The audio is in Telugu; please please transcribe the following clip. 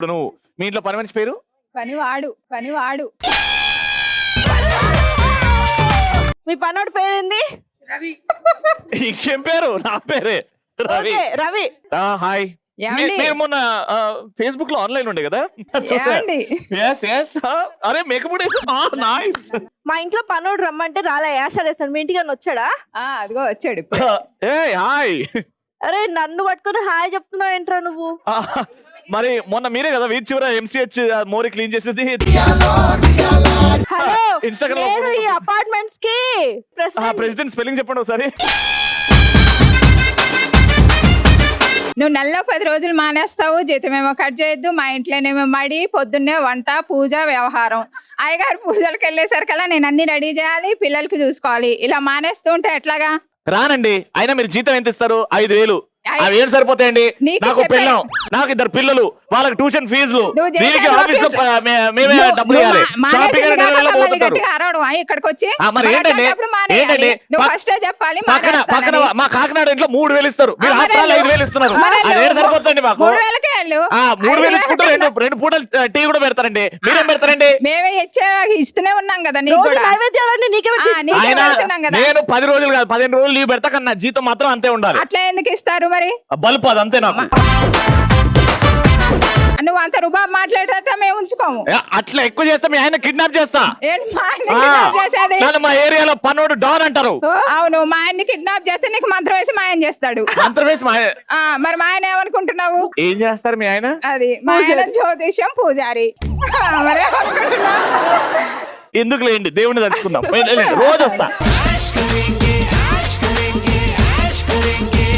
ఇప్పుడు నువ్వు మీ ఇంట్లో పని మనిషి పేరు? పనివాడు. మీ పనోడి పేరేంది? ఇంకేం పేరు? నా పేరే రవి. ఓకే, రవి. హాయ్. ఏమండి? మీరు మొన్న ఫేస్బుక్ లో ఆన్లైన్ ఉండే కదా? ఏమండి? అరే మేకప్ నైస్. మా ఇంట్లో పనోడు రమ్మంటే రాలే, యాషాలేస్తాడు. మీ ఇంటికి వచ్చాడా? అదిగో వచ్చాడు ఇప్పుడు. హాయ్. అరే నన్ను పట్టుకుని హాయ్ చెప్తున్నావు ఏంట్రా నువ్వు? మరి మొన్న మీరే కదా వీధి చివర ఎంసీహెచ్ మోరీ క్లీన్ చేసేది. హలో, Instagram లో నేను ఈ అపార్ట్మెంట్స్ కి ప్రెసిడెంట్ స్పెల్లింగ్ చెప్పండి ఒకసారి. నువ్వు నెలలో 10 రోజులు మానేస్తావు, జీతమేమో కట్ చేయొద్దు, మా ఇంట్లోనేమో మడి, పొద్దున్నే వంట, పూజ, వ్యవహారం. అయ్యగారు పూజలకు వెళ్ళేసరికల్లా నేను అన్ని రెడీ చేయాలి, పిల్లలకి చూసుకోవాలి. ఇలా మానేస్తూ ఉంటే ఎట్లాగా? రానండి. అయినా మీరు జీతం ఎంత ఇస్తారు? 5,000. అవి ఏం సరిపోతాయండి? నీకు నాకు చెప్పే- పెళ్ళాం, నాకు 2 పిల్లలు, వాళ్ళకి ట్యూషన్ ఫీజులు, నువ్వు చేసేది దీనికి ఒక ఆఫీస్ లో ఇంట్లో. మేమే డబ్బులు ఇవ్వాలి. మానేసింది షాపింగ్ కాక మళ్ళీ పోతుంటారు. గట్టిగా అరవడం ఇక్కడికి వచ్చి మరి మరి ఏంటండి? అట్లాంటప్పుడు మానేయాలి. ఏంటండి? నువ్వు పక్క- ఫస్టే చెప్పాలి పక్కన మానేస్తానని. మా కాకినాడ ఇంట్లో 3,000 ఇస్తారు, మీరు మరి ఆఫ్టర్ వెళ్ళు. 5,000 ఇస్తున్నారు. మరి వెళ్ళు. అదేం సరిపోతుంది మాకు? 3,000కే వెళ్ళు. 3,000 ఇచ్చుకుంటే 5,000 రెండు పూటలు టీ కూడా పెడతారండి. మీరేం పెడతారండి? మేమే ఇస్తూనే ఉన్నాం కదా నీకు రోజు కూడా. నైవేద్యాలన్నీ నీకే పెట్టి నీకే ఆయన పెడుతున్నాం కదా. నేను 10 రోజులు కాదు 15 రోజులు లీవ్ పెడతా, కానీ నా జీతం మాత్రం అంతే ఉండాలి. అట్లా ఎందుకు ఇస్తారు మరి? బల్బు అది అంతే నాకు. నువ్వు అంత రూపాయి మాట్లాడేట మేము ఉంచుకోము. అట్లా ఎక్కువ చేస్తే మీ ఆయన కిడ్నాప్ చేస్తా. ఏంటి మా ఆయన్ని కిడ్నాప్ చేసేది? నన్ను మా ఏరియాలో పన్నోడు డాన్ అంటారు. అవును, మా ఆయన్ని కిడ్నాప్ చేస్తే నీకు మంత్రం వేసి మా ఆయన చేస్తాడు. మంత్రం వేసి మరి మా ఆయన ఏమనుకుంటున్నావు? ఏం చేస్తారు మీ ఆయన? అది మా ఆయన జ్యోతిష్యం పూజారి. మరి ఏమనుకుంటున్నావు? ఎందుకు లేండి, దేవుడిని తలుచుకుందాం. రోజు వస్తా.